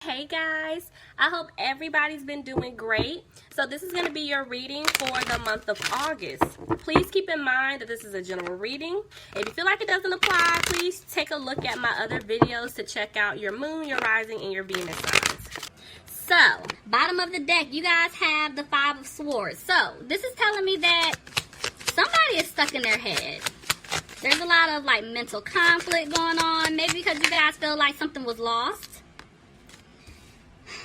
Hey guys, I hope everybody's been doing great. So this is going to be your reading for the month of August. Please keep in mind that this is a general reading. If you feel like it doesn't apply, please take a look at my other videos to check out your moon, your rising, and your Venus signs. So, bottom of the deck, you guys have the Five of Swords. So, this is telling me that somebody is stuck in their head. There's a lot of like mental conflict going on. Maybe because you guys feel like something was lost.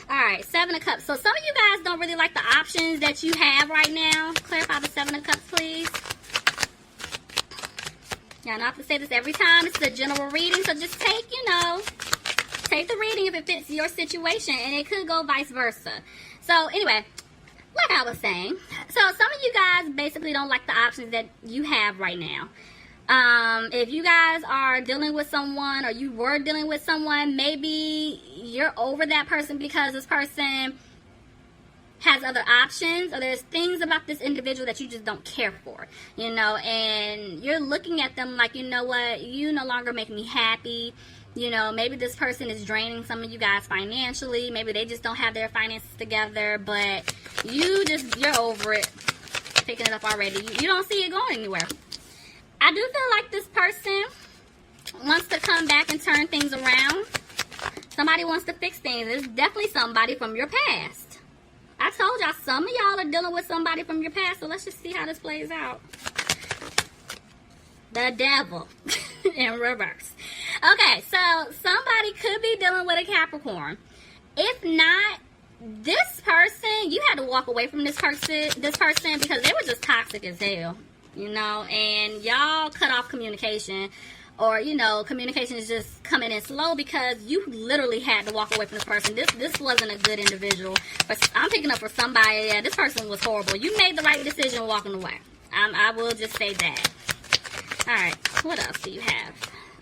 Alright, Seven of Cups. So some of you guys don't really like the options that you have right now. Clarify the Seven of Cups, please. Y'all know I have to say this every time. This is a general reading, so just take, take the reading if it fits your situation. And it could go vice versa. So anyway, like I was saying. So some of you guys basically don't like the options that you have right now. If you guys are dealing with someone or you were dealing with someone, maybe you're over that person because this person has other options, or there's things about this individual that you just don't care for, and you're looking at them like, you know what, you no longer make me happy. Maybe this person is draining some of you guys financially. Maybe they just don't have their finances together, but you're over it, picking it up already. You don't see it going anywhere. I do feel like this person wants to come back and turn things around. Somebody wants to fix things. It's definitely somebody from your past. I told y'all, some of y'all are dealing with somebody from your past, so let's just see how this plays out. The Devil in reverse. Okay, so somebody could be dealing with a Capricorn. If not, this person, you had to walk away from this person because they were just toxic as hell. And y'all cut off communication, or communication is just coming in slow because you literally had to walk away from this person. This wasn't a good individual. But I'm picking up for somebody. Yeah, this person was horrible. You made the right decision walking away. I will just say that. All right, what else do you have?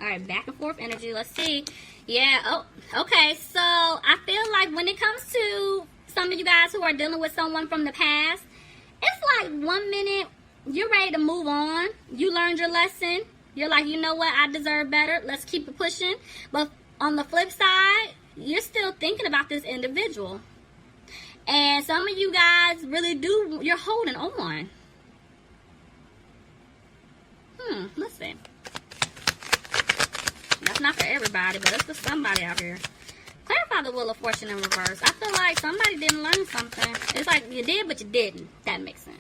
All right, back and forth energy. Let's see. Yeah. Oh, okay. So I feel like when it comes to some of you guys who are dealing with someone from the past, it's like 1 minute you're ready to move on. You learned your lesson. You're like, you know what? I deserve better. Let's keep it pushing. But on the flip side, you're still thinking about this individual. And some of you guys really do. You're holding on. Let's see. That's not for everybody, but it's for somebody out here. Clarify the Wheel of Fortune in reverse. I feel like somebody didn't learn something. It's like you did, but you didn't. That makes sense.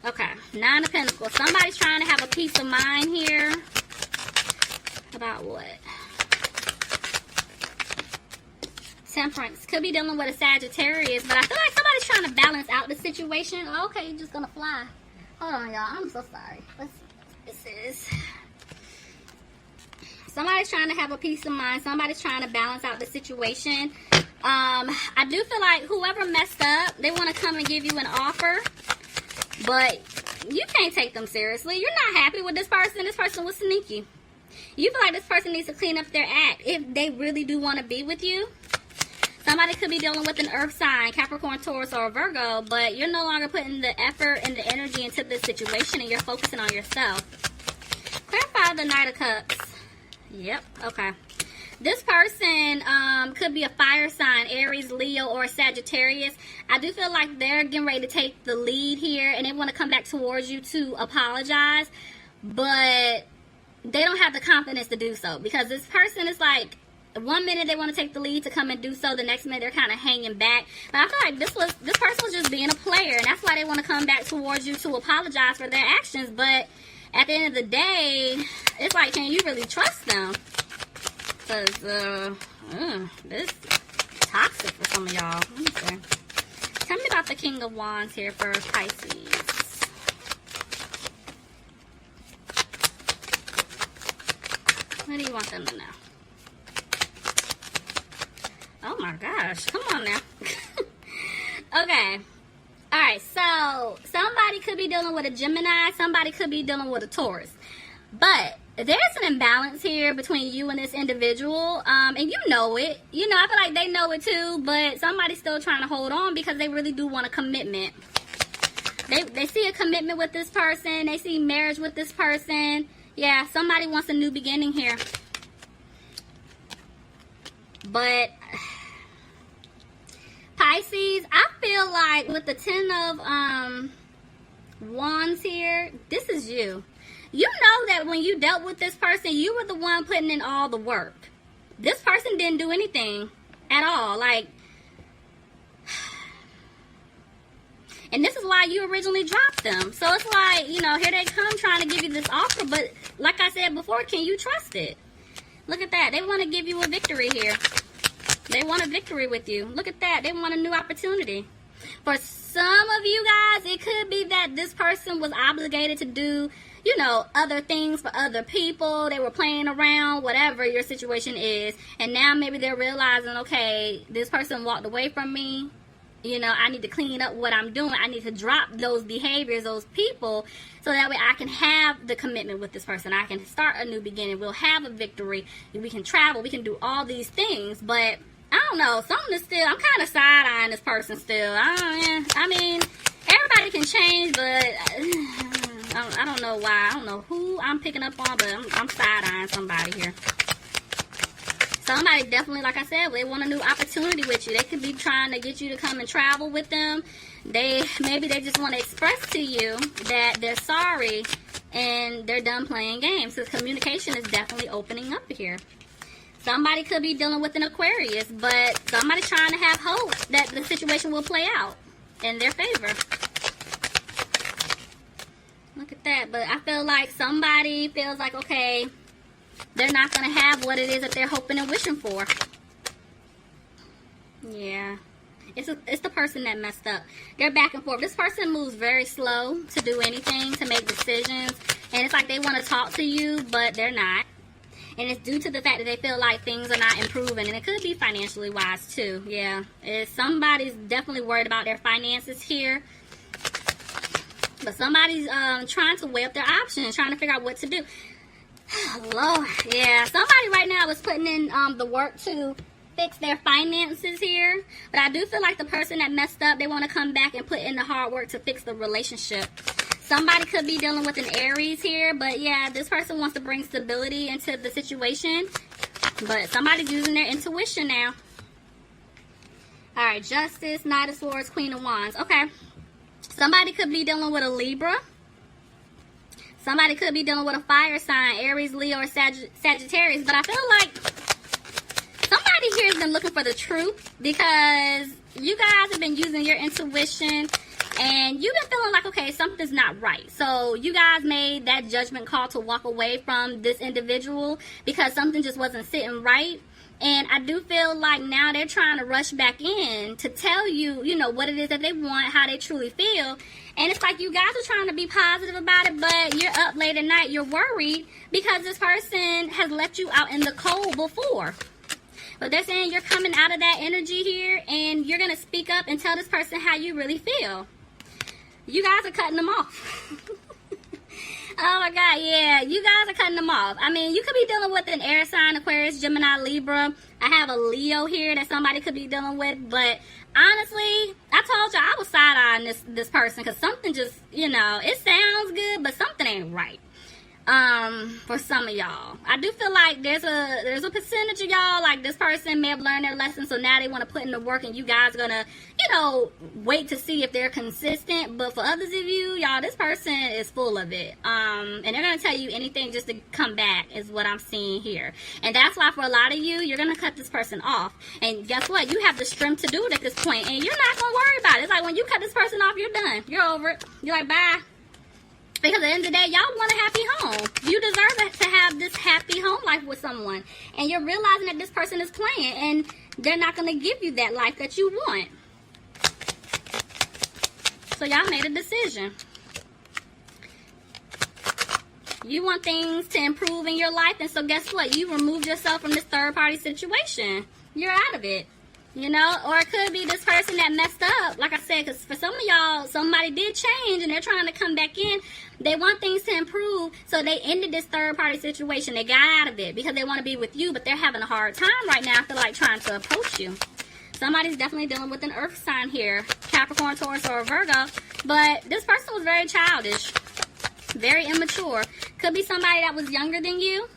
Okay, Nine of Pentacles. Somebody's trying to have a peace of mind here. About what? Temperance. Could be dealing with a Sagittarius, but I feel like somebody's trying to balance out the situation. Okay, you're just gonna fly. Hold on, y'all. I'm so sorry. This is... Somebody's trying to have a peace of mind. Somebody's trying to balance out the situation. I do feel like whoever messed up, they want to come and give you an offer. But you can't take them seriously. You're not happy with this person. This person was sneaky. You feel like this person needs to clean up their act if they really do want to be with you. Somebody could be dealing with an earth sign, Capricorn, Taurus, or Virgo, but you're no longer putting the effort and the energy into this situation, and you're focusing on yourself. Clarify the Knight of Cups. Yep, okay. This person could be a fire sign, Aries, Leo, or Sagittarius. I do feel like they're getting ready to take the lead here, and they want to come back towards you to apologize, but they don't have the confidence to do so, because this person is like, 1 minute they want to take the lead to come and do so, the next minute they're kind of hanging back. But I feel like this person was just being a player, and that's why they want to come back towards you to apologize for their actions. But at the end of the day, it's like, can you really trust them? Because this is toxic for some of y'all. Let me see. Tell me about the King of Wands here for Pisces. What do you want them to know? Oh my gosh, come on now. Okay. Alright, so somebody could be dealing with a Gemini, somebody could be dealing with a Taurus. But there's an imbalance here between you and this individual, and you know it. I feel like they know it too, but somebody's still trying to hold on because they really do want a commitment. They see a commitment with this person. They see marriage with this person. Yeah, somebody wants a new beginning here. But feel like with the 10 of wands here, this is you. You know that when you dealt with this person, you were the one putting in all the work. This person didn't do anything at all. Like, and this is why you originally dropped them. So it's like, you know, here they come trying to give you this offer. But like I said before, can you trust it? Look at that. They want to give you a victory here. They want a victory with you. Look at that. They want a new opportunity. For some of you guys, it could be that this person was obligated to do, you know, other things for other people. They were playing around, whatever your situation is. And now maybe they're realizing, okay, this person walked away from me. You know, I need to clean up what I'm doing. I need to drop those behaviors, those people, so that way I can have the commitment with this person. I can start a new beginning. We'll have a victory. We can travel. We can do all these things. But I don't know. Something is still, I'm kind of side-eyeing this person still. I mean, everybody can change, but I don't know why. I don't know who I'm picking up on, but I'm side-eyeing somebody here. Somebody definitely, like I said, they want a new opportunity with you. They could be trying to get you to come and travel with them. Maybe they just want to express to you that they're sorry and they're done playing games. Because communication is definitely opening up here. Somebody could be dealing with an Aquarius, but somebody trying to have hope that the situation will play out in their favor. Look at that. But I feel like somebody feels like, okay, they're not going to have what it is that they're hoping and wishing for. Yeah. It's the person that messed up. They're back and forth. This person moves very slow to do anything, to make decisions. And it's like they want to talk to you, but they're not. And it's due to the fact that they feel like things are not improving. And it could be financially wise, too. Yeah. Somebody's definitely worried about their finances here. But somebody's trying to weigh up their options, trying to figure out what to do. Lord, yeah. Somebody right now is putting in the work to fix their finances here. But I do feel like the person that messed up, they want to come back and put in the hard work to fix the relationship. Somebody could be dealing with an Aries here. But yeah, this person wants to bring stability into the situation. But somebody's using their intuition now. Alright, Justice, Knight of Swords, Queen of Wands. Okay. Somebody could be dealing with a Libra. Somebody could be dealing with a fire sign, Aries, Leo, or Sagittarius. But I feel like somebody here has been looking for the truth, because you guys have been using your intuition and you've been feeling like, okay, something's not right. So you guys made that judgment call to walk away from this individual because something just wasn't sitting right. And I do feel like now they're trying to rush back in to tell you, you know, what it is that they want, how they truly feel. And it's like you guys are trying to be positive about it, but you're up late at night, you're worried because this person has left you out in the cold before. But they're saying you're coming out of that energy here and you're going to speak up and tell this person how you really feel. You guys are cutting them off. Oh my God, yeah, you guys are cutting them off. I mean, you could be dealing with an air sign, Aquarius, Gemini, Libra. I have a Leo here that somebody could be dealing with. But honestly, I told you I was side-eyeing this person because something just, you know, it sounds good, but something ain't right. For some of y'all, I do feel like there's a percentage of y'all, like this person may have learned their lesson, so now they want to put in the work, and you guys are gonna, you know, wait to see if they're consistent. But for others of you, y'all, this person is full of it, and they're gonna tell you anything just to come back, is what I'm seeing here. And that's why for a lot of you, you're gonna cut this person off, and guess what, you have the strength to do it at this point, and you're not gonna worry about it. It's like when you cut this person off, you're done, you're over it, you're like, bye. Because at the end of the day, y'all want a happy home. You deserve to have this happy home life with someone. And you're realizing that this person is playing. And they're not going to give you that life that you want. So y'all made a decision. You want things to improve in your life. And so guess what? You removed yourself from this third party situation. You're out of it. You know, or it could be this person that messed up. Like I said, because for some of y'all, somebody did change and they're trying to come back in. They want things to improve, so they ended this third-party situation. They got out of it because they want to be with you, but they're having a hard time right now, I feel like, trying to approach you. Somebody's definitely dealing with an earth sign here, Capricorn, Taurus, or a Virgo. But this person was very childish, very immature. Could be somebody that was younger than you.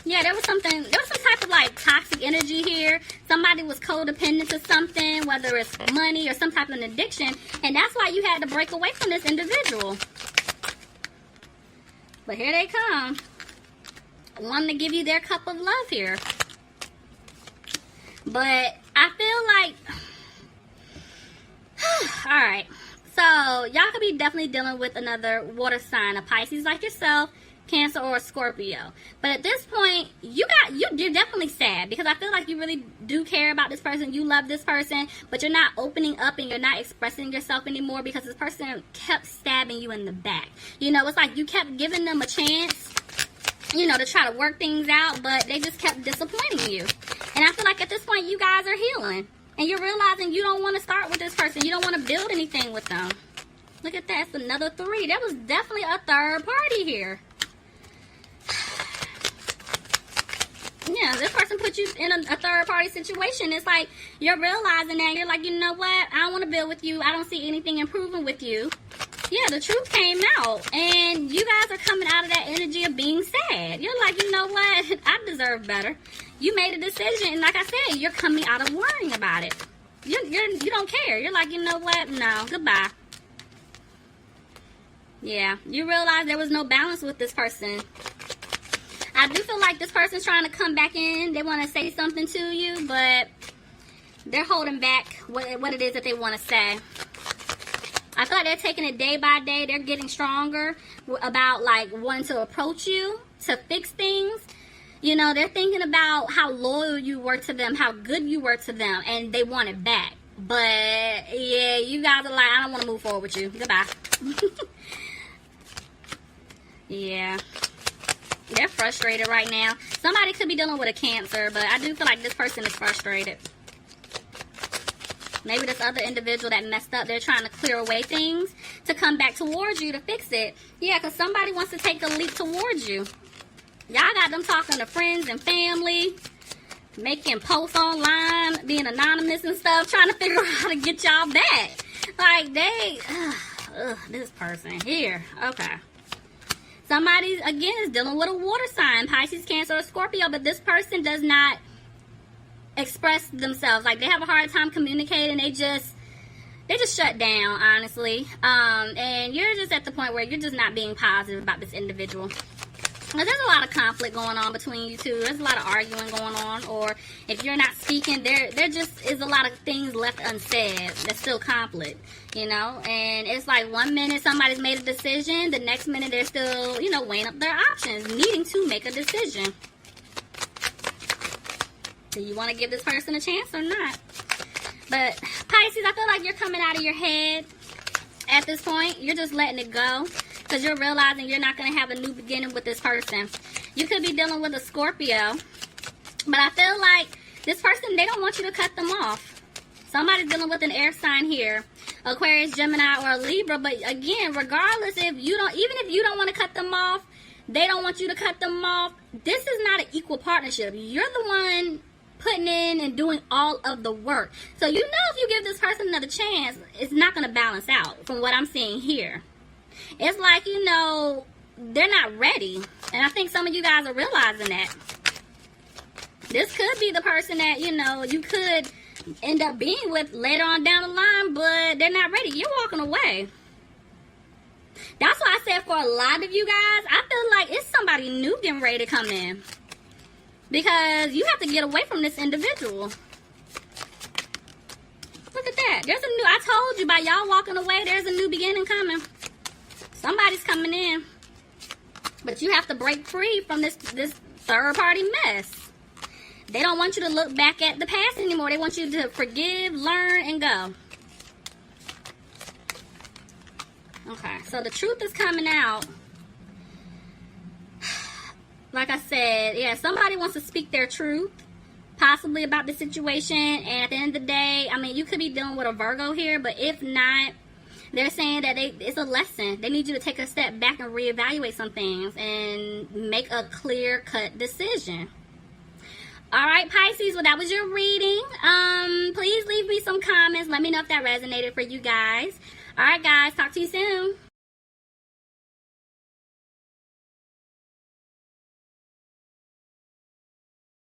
Yeah, there was some type of like toxic energy here. Somebody was codependent to something, whether it's money or some type of an addiction, and that's why you had to break away from this individual. But here they come, wanting to give you their cup of love here. But I feel like, all right, so y'all could be definitely dealing with another water sign, a Pisces like yourself, Cancer, or a Scorpio. But at this point, you're definitely sad, because I feel like you really do care about this person. You love this person, but you're not opening up and you're not expressing yourself anymore because this person kept stabbing you in the back. You know, it's like you kept giving them a chance, you know, to try to work things out, but they just kept disappointing you. And I feel like at this point, you guys are healing, and you're realizing you don't want to start with this person. You don't want to build anything with them. Look at that. It's another 3. There was definitely a third party here. Yeah, this person put you in a third-party situation. It's like you're realizing that. You're like, you know what? I don't want to build with you. I don't see anything improving with you. Yeah, the truth came out. And you guys are coming out of that energy of being sad. You're like, you know what? I deserve better. You made a decision. And like I said, you're coming out of worrying about it. You don't care. You're like, you know what? No, goodbye. Yeah, you realize there was no balance with this person. I do feel like this person's trying to come back in. They want to say something to you, but they're holding back what it is that they want to say. I feel like they're taking it day by day. They're getting stronger about like wanting to approach you to fix things. You know, they're thinking about how loyal you were to them, how good you were to them, and they want it back. But yeah, you guys are like, I don't want to move forward with you. Goodbye. Yeah. They're frustrated right now. Somebody could be dealing with a Cancer, but I do feel like this person is frustrated. Maybe this other individual that messed up, they're trying to clear away things to come back towards you to fix it. Yeah, because somebody wants to take a leap towards you. Y'all got them talking to friends and family, making posts online, being anonymous and stuff, trying to figure out how to get y'all back. Like, this person here. Okay. Somebody, again, is dealing with a water sign, Pisces, Cancer, or Scorpio, but this person does not express themselves. Like, they have a hard time communicating. They just shut down, honestly. And you're just at the point where you're just not being positive about this individual. There's a lot of conflict going on between you two. There's a lot of arguing going on. Or if you're not speaking, there just is a lot of things left unsaid. There's still conflict, you know. And it's like 1 minute somebody's made a decision. The next minute they're still, you know, weighing up their options, needing to make a decision. Do you want to give this person a chance or not? But Pisces, I feel like you're coming out of your head at this point. You're just letting it go. Because you're realizing you're not going to have a new beginning with this person. You could be dealing with a Scorpio. But I feel like this person, they don't want you to cut them off. Somebody's dealing with an air sign here. Aquarius, Gemini, or a Libra. But again, regardless even if you don't want to cut them off, they don't want you to cut them off. This is not an equal partnership. You're the one putting in and doing all of the work. So you know if you give this person another chance, it's not going to balance out from what I'm seeing here. It's like, you know, they're not ready. And I think some of you guys are realizing that. This could be the person that, you know, you could end up being with later on down the line, but they're not ready. You're walking away. That's why I said for a lot of you guys, I feel like it's somebody new getting ready to come in. Because you have to get away from this individual. Look at that. There's a new, I told you, by y'all walking away, there's a new beginning coming. Somebody's coming in. But you have to break free from this third-party mess. They don't want you to look back at the past anymore. They want you to forgive, learn, and go. Okay, so the truth is coming out. Like I said, yeah, somebody wants to speak their truth, possibly about the situation. And at the end of the day, I mean, you could be dealing with a Virgo here, but if not, they're saying that it's a lesson. They need you to take a step back and reevaluate some things and make a clear-cut decision. All right, Pisces, well, that was your reading. Please leave me some comments. Let me know if that resonated for you guys. All right, guys, talk to you soon.